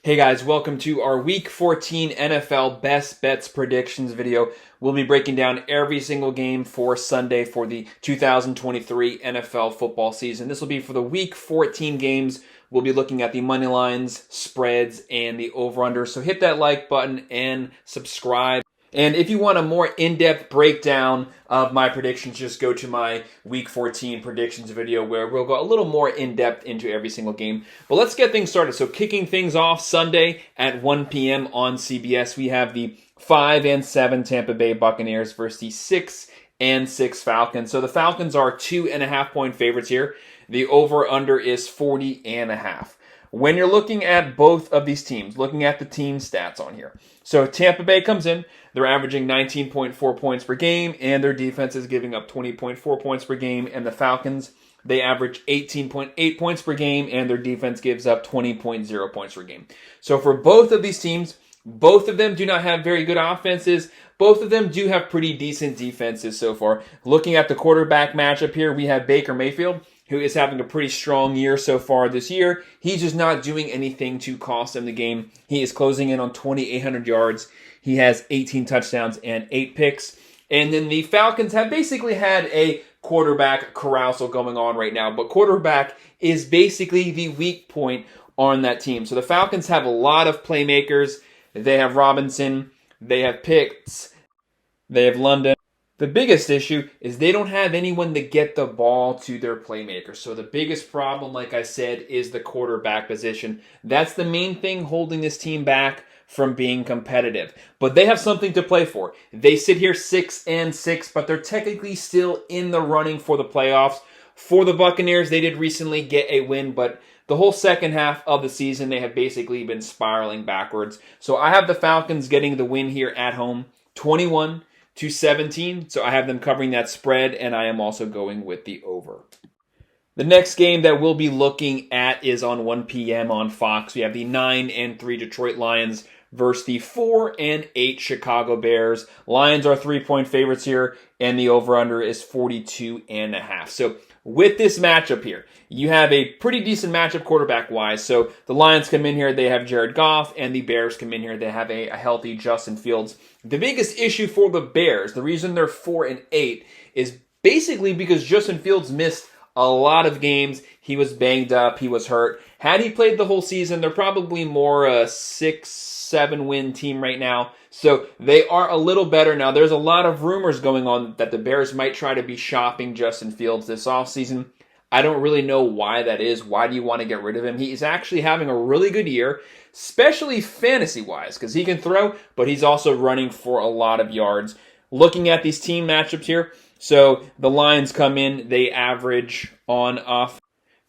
Hey guys, welcome to our Week 14 NFL Best Bets Predictions video. We'll be breaking down every single game for Sunday for the 2023 NFL football season. This will be for the Week 14 games. We'll be looking at the money lines, spreads, and the over-under. So hit that like button and subscribe. And if you want a more in-depth breakdown of my predictions, just go to my Week 14 predictions video where we'll go a little more in-depth into every single game. But let's get things started. So kicking things off Sunday at 1 p.m. on CBS, we have the 5-7 Tampa Bay Buccaneers versus the 6-6 Falcons. So the Falcons are 2.5-point favorites here. The over-under is 40.5. When you're looking at both of these teams, looking at the team stats on here. So Tampa Bay comes in, they're averaging 19.4 points per game, and their defense is giving up 20.4 points per game. And the Falcons, they average 18.8 points per game, and their defense gives up 20.0 points per game. So for both of these teams, both of them do not have very good offenses. Both of them do have pretty decent defenses so far. Looking at the quarterback matchup here, we have Baker Mayfield, who is having a pretty strong year so far this year. He's just not doing anything to cost them the game. He is closing in on 2,800 yards. He has 18 touchdowns and 8 picks. And then the Falcons have basically had a quarterback carousal going on right now. But quarterback is basically the weak point on that team. So the Falcons have a lot of playmakers. They have Robinson. They have Pitts. They have London. The biggest issue is they don't have anyone to get the ball to their playmakers. So the biggest problem, like I said, is the quarterback position. That's the main thing holding this team back from being competitive. But they have something to play for. They sit here 6-6, but they're technically still in the running for the playoffs. For the Buccaneers, they did recently get a win, but the whole second half of the season, they have basically been spiraling backwards. So I have the Falcons getting the win here at home, 21-17. So I have them covering that spread, and I am also going with the over. The next game that we'll be looking at is on 1 p.m. on Fox. We have the 9-3 Detroit Lions versus the 4-8 Chicago Bears. Lions are 3-point favorites here, and the over-under is 42.5. So with this matchup here, you have a pretty decent matchup quarterback-wise. So the Lions come in here, they have Jared Goff, and the Bears come in here, they have a healthy Justin Fields. The biggest issue for the Bears, the reason they're 4-8, is basically because Justin Fields missed a lot of games. He was banged up, he was hurt. Had he played the whole season, they're probably more a 6-7 win team right now. So they are a little better now. There's a lot of rumors going on that the Bears might try to be shopping Justin Fields this offseason. I don't really know why that is. Why do you want to get rid of him? He's actually having a really good year, especially fantasy-wise, because he can throw, but he's also running for a lot of yards. Looking at these team matchups here, so the Lions come in, they average on off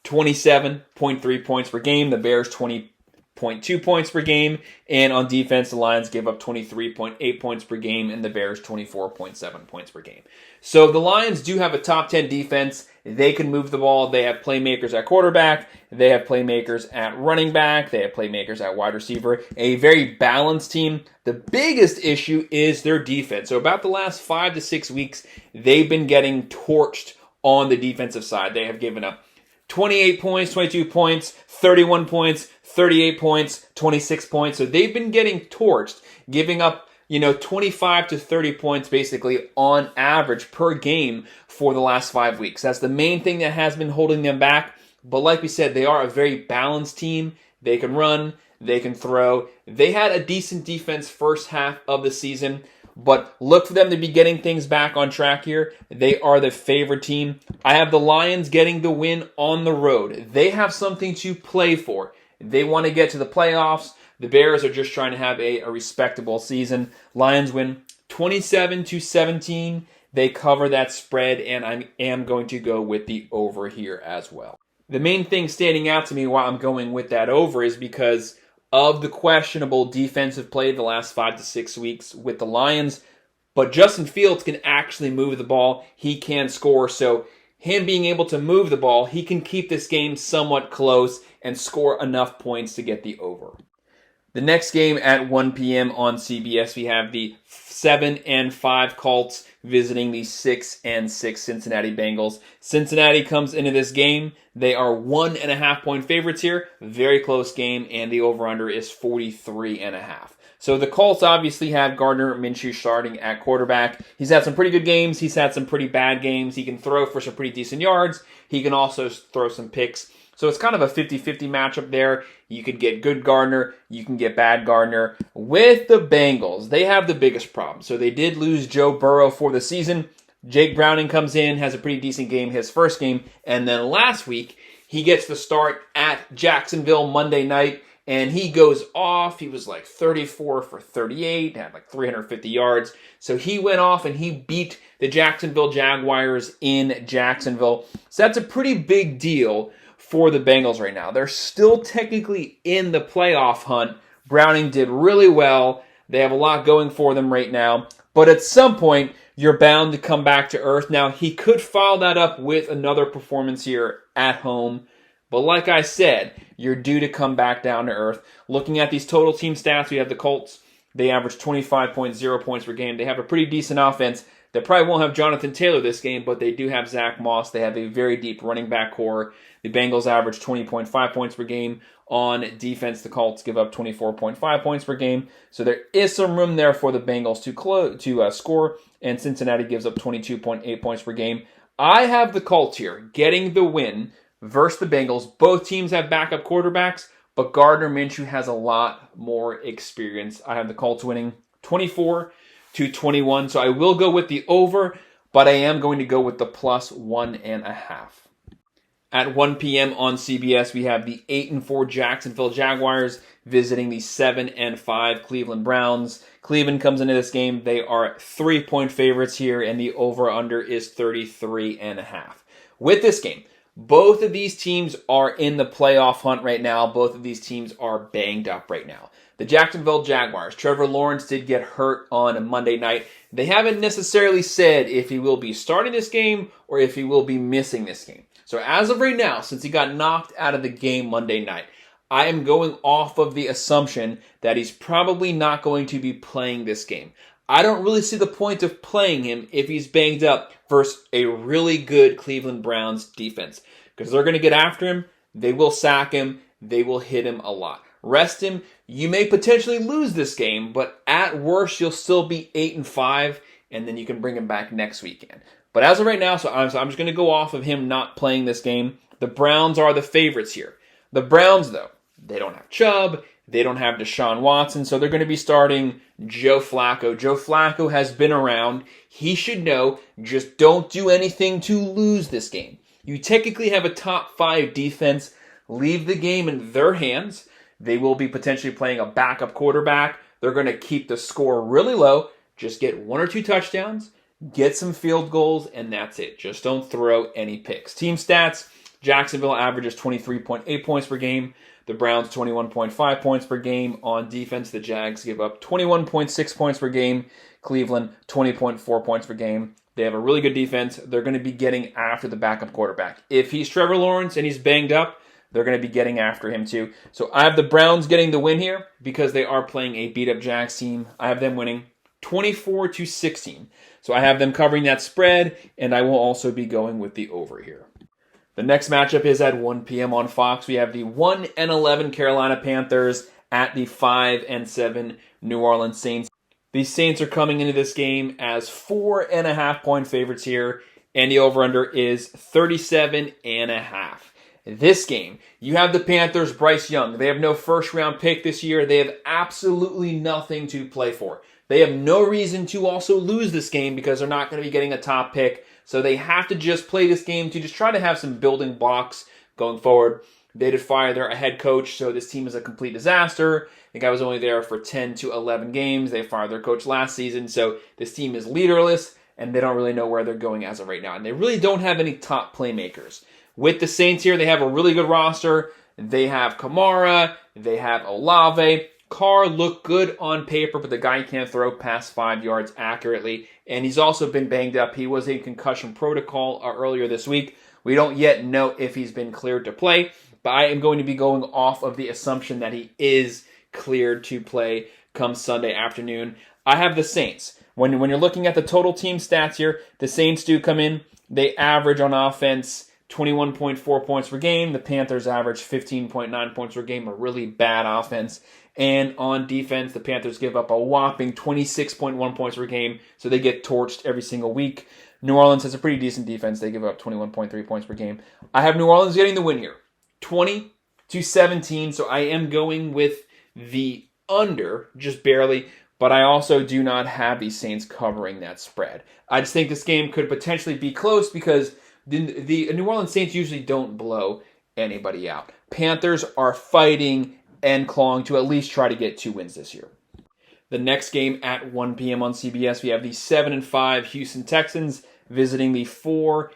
27.3 points per game. The Bears 20.2 points per game. And on defense, the Lions give up 23.8 points per game, and the Bears 24.7 points per game. So the Lions do have a top 10 defense. They can move the ball. They have playmakers at quarterback. They have playmakers at running back. They have playmakers at wide receiver. A very balanced team. The biggest issue is their defense. So about the last 5 to 6 weeks, they've been getting torched on the defensive side. They have given up 28 points, 22 points, 31 points, 38 points, 26 points. So they've been getting torched, giving up 25 to 30 points basically on average per game for the last 5 weeks. That's the main thing that has been holding them back. But like we said, they are a very balanced team. They can run, they can throw. They had a decent defense first half of the season, but look for them to be getting things back on track here. They are the favorite team. I have the Lions getting the win on the road. They have something to play for. They want to get to the playoffs. The Bears are just trying to have a respectable season. Lions win 27-17. They cover that spread, and I am going to go with the over here as well. The main thing standing out to me why I'm going with that over is because of the questionable defensive play the last 5 to 6 weeks with the Lions. But Justin Fields can actually move the ball. He can score. So him being able to move the ball, he can keep this game somewhat close and score enough points to get the over. The next game at 1 p.m. on CBS, we have the 7-5 Colts visiting the 6-6 Cincinnati Bengals. Cincinnati comes into this game. They are 1.5-point favorites here. Very close game, and the over-under is 43.5. So the Colts obviously have Gardner Minshew starting at quarterback. He's had some pretty good games. He's had some pretty bad games. He can throw for some pretty decent yards. He can also throw some picks. So it's kind of a 50-50 matchup there. You could get good Gardner. You can get bad Gardner. With the Bengals, they have the biggest problem. So they did lose Joe Burrow for the season. Jake Browning comes in, has a pretty decent game, his first game. And then last week, he gets the start at Jacksonville Monday night. And he goes off. He was like 34 for 38, had like 350 yards. So he went off and he beat the Jacksonville Jaguars in Jacksonville. So that's a pretty big deal for the Bengals right now. They're still technically in the playoff hunt. Browning did really well. They have a lot going for them right now. But at some point, you're bound to come back to earth. Now, he could follow that up with another performance here at home. But like I said, you're due to come back down to earth. Looking at these total team stats, we have the Colts. They average 25.0 points per game. They have a pretty decent offense. They probably won't have Jonathan Taylor this game, but they do have Zach Moss. They have a very deep running back core. The Bengals average 20.5 points per game. On defense, the Colts give up 24.5 points per game. So there is some room there for the Bengals to score, and Cincinnati gives up 22.8 points per game. I have the Colts here getting the win versus the Bengals. Both teams have backup quarterbacks, but Gardner Minshew has a lot more experience. I have the Colts winning 24-21, so I will go with the over, but I am going to go with the plus 1.5. At 1 p.m. on CBS, we have the 8-4 Jacksonville Jaguars visiting the 7-5 Cleveland Browns. Cleveland comes into this game. They are 3-point favorites here, and the over-under is 33.5. With this game, both of these teams are in the playoff hunt right now. Both of these teams are banged up right now. The Jacksonville Jaguars, Trevor Lawrence did get hurt on Monday night. They haven't necessarily said if he will be starting this game or if he will be missing this game. So as of right now, since he got knocked out of the game Monday night, I am going off of the assumption that he's probably not going to be playing this game. I don't really see the point of playing him if he's banged up versus a really good Cleveland Browns defense. Because they're going to get after him, they will sack him, they will hit him a lot. Rest him, you may potentially lose this game, but at worst, you'll still be 8-5, and then you can bring him back next weekend. But as of right now, so I'm just going to go off of him not playing this game. The Browns are the favorites here. The Browns, though, they don't have Chubb, they don't have Deshaun Watson, so they're going to be starting Joe Flacco. Joe Flacco has been around. He should know, just don't do anything to lose this game. You technically have a top 5 defense. Leave the game in their hands. They will be potentially playing a backup quarterback. They're going to keep the score really low. Just get 1 or 2 touchdowns, get some field goals, and that's it. Just don't throw any picks. Team stats, Jacksonville averages 23.8 points per game. The Browns 21.5 points per game. On defense, the Jags give up 21.6 points per game. Cleveland 20.4 points per game. They have a really good defense. They're going to be getting after the backup quarterback. If he's Trevor Lawrence and he's banged up, they're going to be getting after him too. So I have the Browns getting the win here because they are playing a beat-up Jags team. I have them winning 24-16. So I have them covering that spread, and I will also be going with the over here. The next matchup is at 1 p.m. on Fox. We have the 1-11 Carolina Panthers at the 5-7 New Orleans Saints. The Saints are coming into this game as 4.5-point favorites here, and the over-under is 37.5. This game, you have the Panthers, Bryce Young. They have no first-round pick this year. They have absolutely nothing to play for. They have no reason to also lose this game because they're not going to be getting a top pick. So they have to just play this game to just try to have some building blocks going forward. They did fire their head coach, so this team is a complete disaster. The guy was only there for 10 to 11 games. They fired their coach last season, so this team is leaderless, and they don't really know where they're going as of right now. And they really don't have any top playmakers. With the Saints here, they have a really good roster. They have Kamara. They have Olave. Carr looked good on paper, but the guy can't throw past 5 yards accurately. And he's also been banged up. He was in concussion protocol earlier this week. We don't yet know if he's been cleared to play, but I am going to be going off of the assumption that he is cleared to play come Sunday afternoon. I have the Saints. When you're looking at the total team stats here, the Saints do come in. They average on offense 21.4 points per game. The Panthers average 15.9 points per game, a really bad offense. And on defense, the Panthers give up a whopping 26.1 points per game, so they get torched every single week. New Orleans has a pretty decent defense. They give up 21.3 points per game. I have New Orleans getting the win here, 20-17, so I am going with the under, just barely, but I also do not have the Saints covering that spread. I just think this game could potentially be close because the New Orleans Saints usually don't blow anybody out. Panthers are fighting and clawing to at least try to get 2 wins this year. The next game at 1 p.m. on CBS, we have the 7-5 Houston Texans visiting the 4-8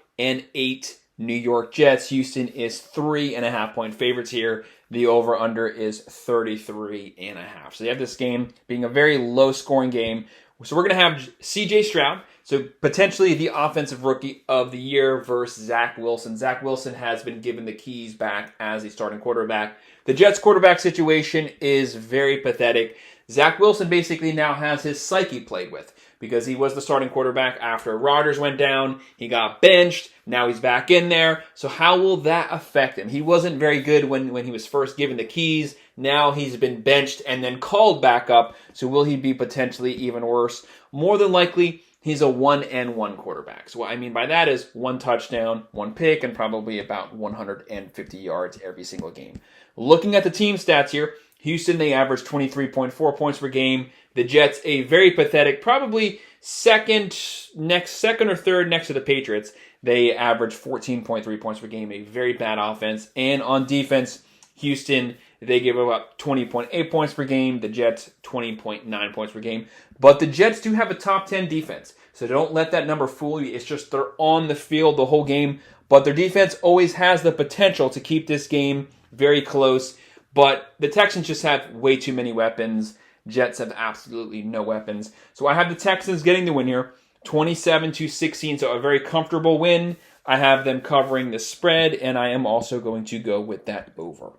New York Jets. Houston is 3.5-point favorites here. The over-under is 33.5. So they have this game being a very low-scoring game. So we're going to have C.J. Stroud, so potentially the offensive rookie of the year versus Zach Wilson. Zach Wilson has been given the keys back as the starting quarterback. The Jets quarterback situation is very pathetic. Zach Wilson basically now has his psyche played with because he was the starting quarterback after Rodgers went down. He got benched. Now he's back in there. So how will that affect him? He wasn't very good when he was first given the keys. Now he's been benched and then called back up. So will he be potentially even worse? More than likely, he's a 1-1 quarterback. So what I mean by that is 1 touchdown, 1 pick, and probably about 150 yards every single game. Looking at the team stats here, Houston, they average 23.4 points per game. The Jets, a very pathetic, probably second or third next to the Patriots. They average 14.3 points per game, a very bad offense. And on defense, Houston, they give up 20.8 points per game. The Jets, 20.9 points per game. But the Jets do have a top 10 defense. So don't let that number fool you. It's just they're on the field the whole game. But their defense always has the potential to keep this game very close. But the Texans just have way too many weapons. Jets have absolutely no weapons. So I have the Texans getting the win here, 27-16. So a very comfortable win. I have them covering the spread, and I am also going to go with that over.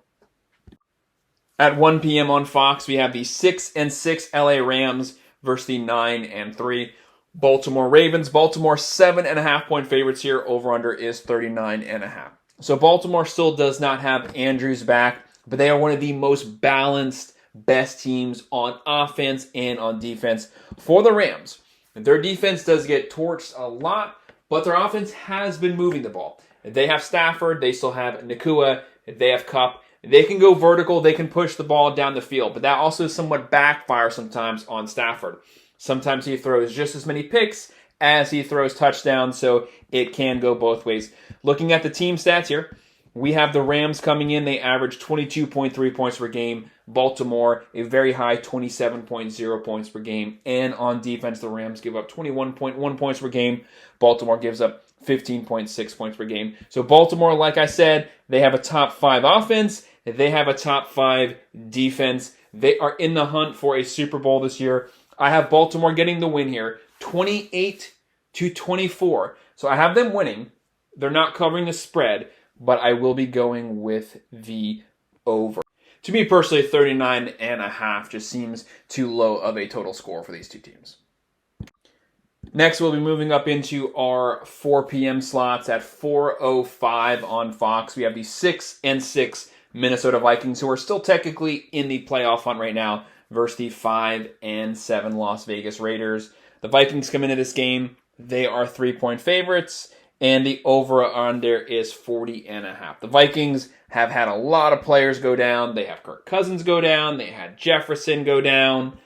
At 1 p.m. on Fox, we have the 6-6 LA Rams versus the 9-3 Baltimore Ravens. Baltimore 7.5-point favorites here. Over-under is 39.5. So Baltimore still does not have Andrews back, but they are one of the most balanced, best teams on offense and on defense for the Rams. Their defense does get torched a lot, but their offense has been moving the ball. They have Stafford. They still have Nakua. They have Kupp. They can go vertical. They can push the ball down the field, but that also somewhat backfires sometimes on Stafford. Sometimes he throws just as many picks as he throws touchdowns, so it can go both ways. Looking at the team stats here, we have the Rams coming in. They average 22.3 points per game. Baltimore, a very high 27.0 points per game. And on defense, the Rams give up 21.1 points per game. Baltimore gives up 15.6 points per game. So Baltimore, like I said, they have a top 5 offense. They have a top 5 defense. They are in the hunt for a Super Bowl this year. I have Baltimore getting the win here, 28-24. So I have them winning. They're not covering the spread, but I will be going with the over. To me personally, 39.5 just seems too low of a total score for these two teams. Next, we'll be moving up into our 4 p.m. slots at 4:05 on Fox. We have the 6-6 Minnesota Vikings, who are still technically in the playoff hunt right now, versus the 5-7 Las Vegas Raiders. The Vikings come into this game. They are 3-point favorites, and the over-under is 40.5. The Vikings have had a lot of players go down. They have Kirk Cousins go down. They had Jefferson go down.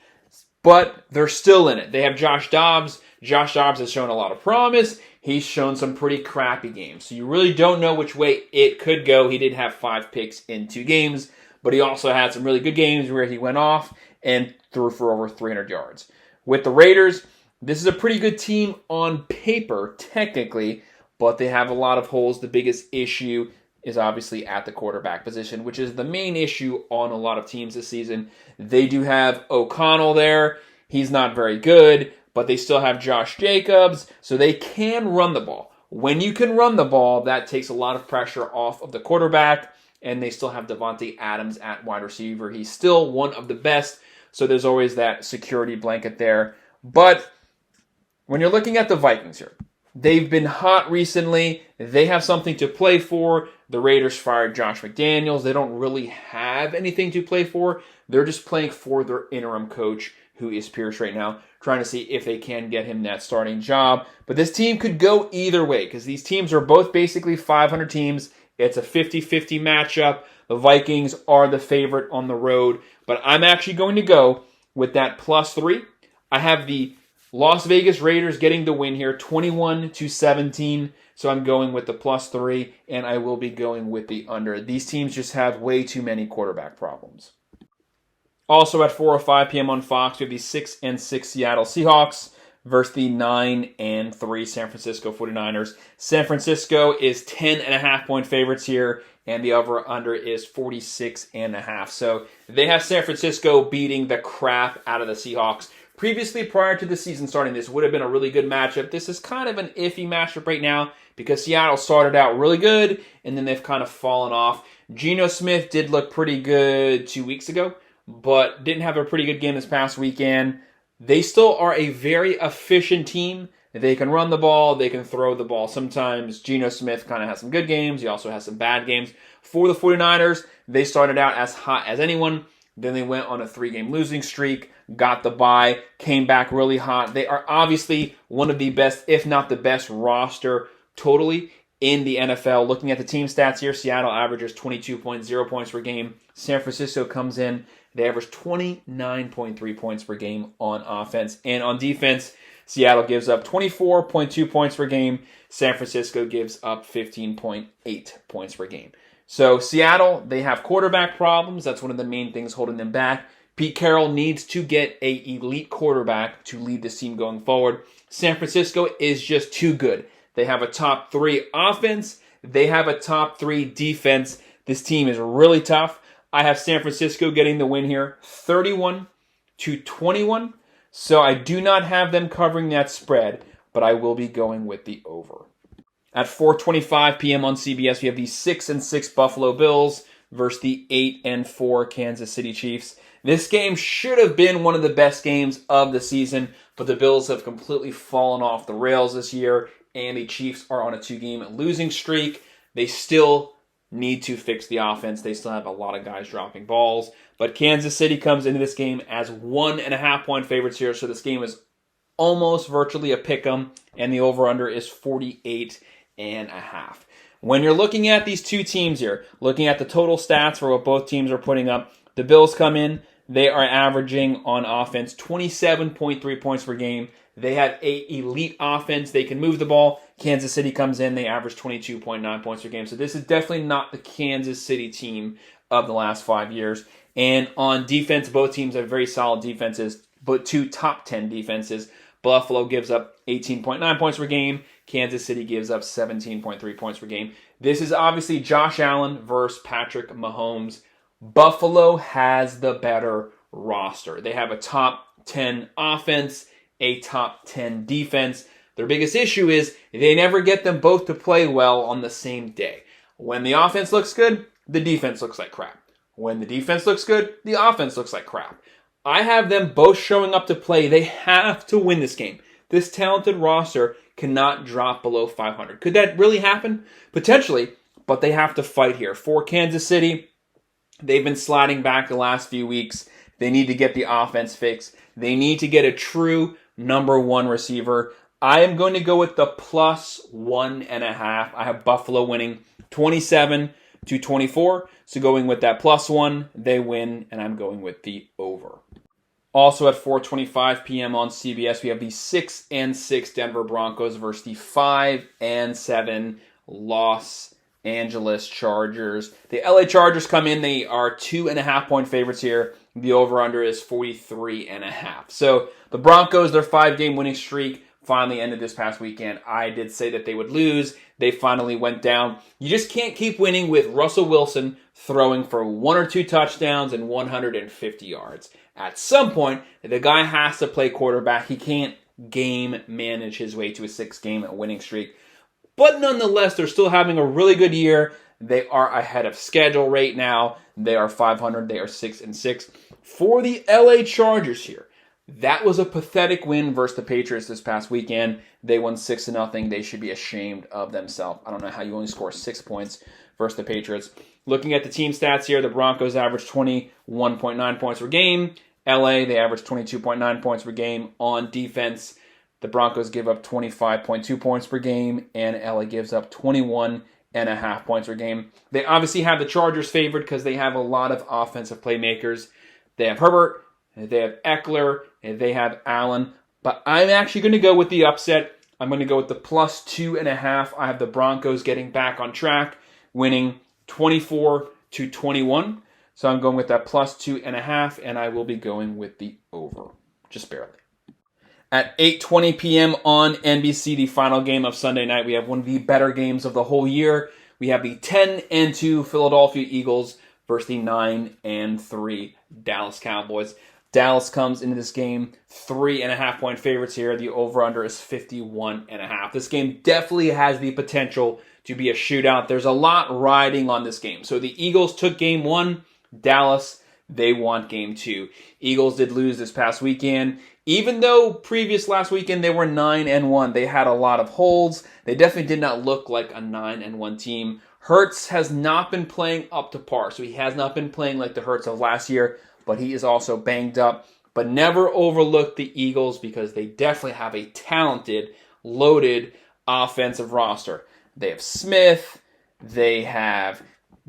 But they're still in it. They have Josh Dobbs. Josh Dobbs has shown a lot of promise. He's shown some pretty crappy games. So you really don't know which way it could go. He did have 5 picks in 2 games, but he also had some really good games where he went off and threw for over 300 yards. With the Raiders, this is a pretty good team on paper, technically, but they have a lot of holes. The biggest issue is obviously at the quarterback position, which is the main issue on a lot of teams this season. They do have O'Connell there. He's not very good, but they still have Josh Jacobs, so they can run the ball. When you can run the ball, that takes a lot of pressure off of the quarterback, and they still have Devontae Adams at wide receiver. He's still one of the best, so there's always that security blanket there. But when you're looking at the Vikings here, they've been hot recently. They have something to play for. The Raiders fired Josh McDaniels. They don't really have anything to play for. They're just playing for their interim coach, who is Pierce right now, trying to see if they can get him that starting job. But this team could go either way because these teams are both basically 500 teams. It's a 50-50 matchup. The Vikings are the favorite on the road, but I'm actually going to go with that +3. I have the Las Vegas Raiders getting the win here, 21-17. So I'm going with the +3, and I will be going with the under. These teams just have way too many quarterback problems. Also at 4:05 p.m. on Fox, we have the 6-6 Seattle Seahawks versus the 9-3 San Francisco 49ers. San Francisco is 10.5-point favorites here, and the over-under is 46.5. So they have San Francisco beating the crap out of the Seahawks. Previously, prior to the season starting, this would have been a really good matchup. This is kind of an iffy matchup right now because Seattle started out really good, and then they've kind of fallen off. Geno Smith did look pretty good 2 weeks ago, but didn't have a pretty good game this past weekend. They still are a very efficient team. They can run the ball. They can throw the ball. Sometimes Geno Smith kind of has some good games. He also has some bad games. For the 49ers, they started out as hot as anyone. Then they went on a 3-game losing streak, got the bye, came back really hot. They are obviously one of the best, if not the best roster totally in the NFL. Looking at the team stats here, Seattle averages 22.0 points per game. San Francisco comes in, they average 29.3 points per game on offense. And on defense, Seattle gives up 24.2 points per game. San Francisco gives up 15.8 points per game. So Seattle, they have quarterback problems. That's one of the main things holding them back. Pete Carroll needs to get an elite quarterback to lead this team going forward. San Francisco is just too good. They have a top 3 offense. They have a top 3 defense. This team is really tough. I have San Francisco getting the win here, 31-21. So I do not have them covering that spread, but I will be going with the over. At 4:25 p.m. on CBS, we have the 6-6 Buffalo Bills versus the 8-4 Kansas City Chiefs. This game should have been one of the best games of the season, but the Bills have completely fallen off the rails this year, and the Chiefs are on a 2-game losing streak. They still need to fix the offense. They still have a lot of guys dropping balls, but Kansas City comes into this game as 1.5-point favorites here, so this game is almost virtually a pick'em, and the over-under is 48.5. When you're looking at these two teams here, looking at the total stats for what both teams are putting up, the Bills come in, they are averaging on offense 27.3 points per game. They have an elite offense. They can move the ball. Kansas City comes in, they average 22.9 points per game. So this is definitely not the Kansas City team of the last 5 years. And on defense, both teams have very solid defenses, but 2 top 10 defenses. Buffalo gives up 18.9 points per game. Kansas City gives up 17.3 points per game. This is obviously Josh Allen versus Patrick Mahomes. Buffalo has the better roster. They have a top 10 offense, a top 10 defense. Their biggest issue is they never get them both to play well on the same day. When the offense looks good, the defense looks like crap. When the defense looks good, the offense looks like crap. I have them both showing up to play. They have to win this game. This talented roster cannot drop below 500. Could that really happen? Potentially, but they have to fight here. For Kansas City, they've been sliding back the last few weeks. They need to get the offense fixed. They need to get a true number 1 receiver. I am going to go with the +1.5. I have Buffalo winning 27-24. So going with that +1, they win, and I'm going with the over. Also at 4:25 p.m. on CBS, we have the 6-6 Denver Broncos versus the 5-7 Los Angeles Chargers. The LA Chargers come in. They are 2.5-point favorites here. The over-under is 43.5. So the Broncos, their 5-game winning streak finally ended this past weekend. I did say that they would lose. They finally went down. You just can't keep winning with Russell Wilson throwing for 1 or 2 touchdowns and 150 yards. At some point, the guy has to play quarterback. He can't game manage his way to a 6-game winning streak. But nonetheless, they're still having a really good year. They are ahead of schedule right now. They are 500. They are 6-6. For the LA Chargers here, that was a pathetic win versus the Patriots this past weekend. They won 6-0. They should be ashamed of themselves. I don't know how you only score 6 points versus the Patriots. Looking at the team stats here, the Broncos average 21.9 points per game. LA, they average 22.9 points per game. On defense, the Broncos give up 25.2 points per game, and LA gives up 21.5 points per game. They obviously have the Chargers favored because they have a lot of offensive playmakers. They have Herbert, they have Eckler, and they have Allen. But I'm actually going to go with the upset. I'm going to go with the +2.5. I have the Broncos getting back on track, winning 24-21. So I'm going with that +2.5, and I will be going with the over, just barely. At 8:20 p.m. on NBC, the final game of Sunday night, we have one of the better games of the whole year. We have the 10-2 Philadelphia Eagles versus the 9-3 Dallas Cowboys. Dallas comes into this game 3.5-point favorites here. The over-under is 51.5. This game definitely has the potential to be a shootout. There's a lot riding on this game. So the Eagles took game 1. Dallas, they want game 2. Eagles did lose this past weekend. Even though last weekend they were 9-1, they had a lot of holes. They definitely did not look like a 9-1 team. Hurts has not been playing up to par, so he has not been playing like the Hurts of last year, but he is also banged up. But never overlook the Eagles because they definitely have a talented, loaded offensive roster. They have Smith, they have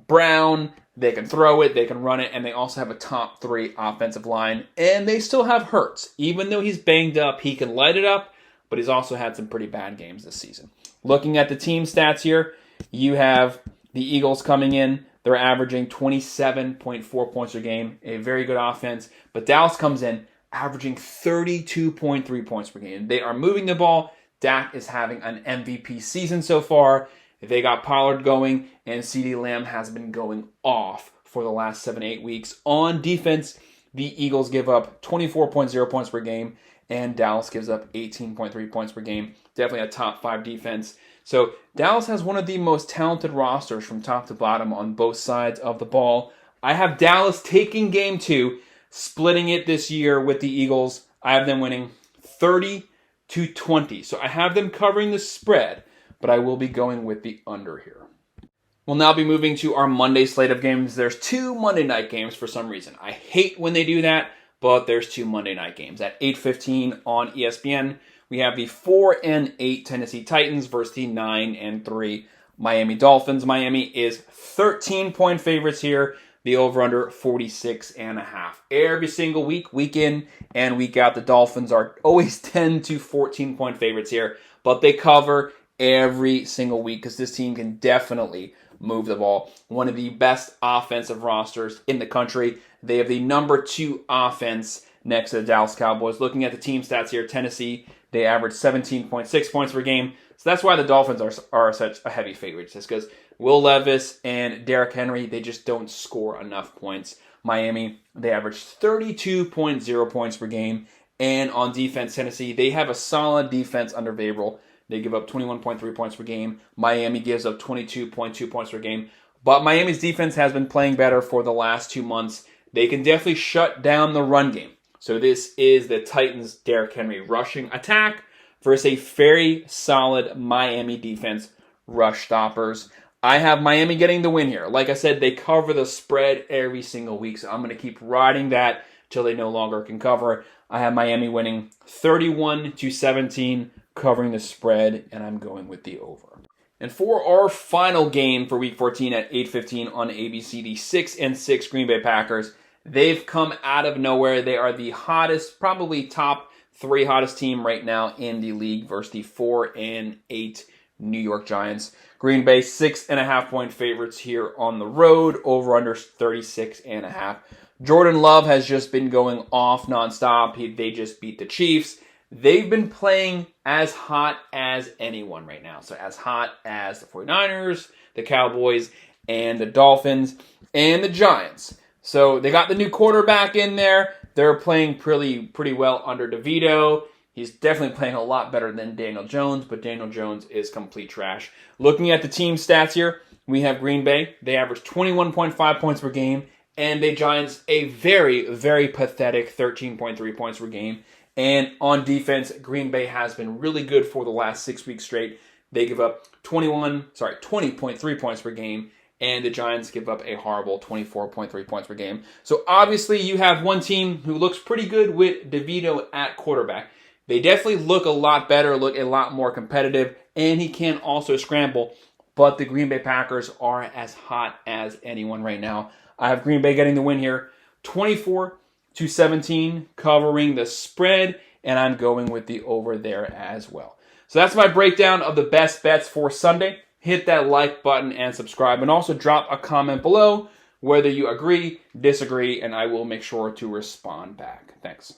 Brown, they can throw it, they can run it, and they also have a top 3 offensive line. And they still have Hurts. Even though he's banged up, he can light it up, but he's also had some pretty bad games this season. Looking at the team stats here, you have the Eagles coming in. They're averaging 27.4 points per game, a very good offense. But Dallas comes in averaging 32.3 points per game. They are moving the ball. Dak is having an MVP season so far. They got Pollard going, and CeeDee Lamb has been going off for the last 7-8 weeks. On defense, the Eagles give up 24.0 points per game, and Dallas gives up 18.3 points per game. Definitely a top 5 defense. So Dallas has one of the most talented rosters from top to bottom on both sides of the ball. I have Dallas taking game 2, splitting it this year with the Eagles. I have them winning 30-20. So I have them covering the spread, but I will be going with the under here. We'll now be moving to our Monday slate of games. There's 2 Monday night games for some reason. I hate when they do that, but there's 2 Monday night games. At 8:15 on ESPN, we have the 4-8 Tennessee Titans versus the 9-3 Miami Dolphins. Miami is 13-point favorites here. The over-under 46.5. Every single week, week in and week out, the Dolphins are always 10 to 14-point favorites here, but they cover every single week because this team can definitely move the ball. One of the best offensive rosters in the country. They have the number 2 offense next to the Dallas Cowboys. Looking at the team stats here, Tennessee, they average 17.6 points per game. So that's why the Dolphins are such a heavy favorite. Just because Will Levis and Derrick Henry, they just don't score enough points. Miami, they average 32.0 points per game. And on defense, Tennessee, they have a solid defense under Vrabel. They give up 21.3 points per game. Miami gives up 22.2 points per game. But Miami's defense has been playing better for the last 2 months. They can definitely shut down the run game. So this is the Titans' Derrick Henry rushing attack versus a very solid Miami defense rush stoppers. I have Miami getting the win here. Like I said, they cover the spread every single week, so I'm going to keep riding that till they no longer can cover. I have Miami winning 31-17, covering the spread, and I'm going with the over. And for our final game for Week 14 at 8:15 on ABC, the 6-6 Green Bay Packers, they've come out of nowhere. They are the hottest, probably top 3 hottest team right now in the league versus the 4-8 New York Giants. Green Bay 6.5-point favorites here on the road, over under 36.5. Jordan Love has just been going off nonstop. They just beat the Chiefs. They've been playing as hot as anyone right now. So as hot as the 49ers, the Cowboys, and the Dolphins, and the Giants. So they got the new quarterback in there. They're playing pretty well under DeVito. He's definitely playing a lot better than Daniel Jones, but Daniel Jones is complete trash. Looking at the team stats here, we have Green Bay. They average 21.5 points per game, and the Giants a very, very pathetic 13.3 points per game. And on defense, Green Bay has been really good for the last 6 weeks straight. They give up 20.3 points per game, and the Giants give up a horrible 24.3 points per game. So obviously you have one team who looks pretty good with DeVito at quarterback. They definitely look a lot better, look a lot more competitive, and he can also scramble. But the Green Bay Packers are as hot as anyone right now. I have Green Bay getting the win here, 24-17, covering the spread, and I'm going with the over there as well. So that's my breakdown of the best bets for Sunday. Hit that like button and subscribe, and also drop a comment below whether you agree, disagree, and I will make sure to respond back. Thanks.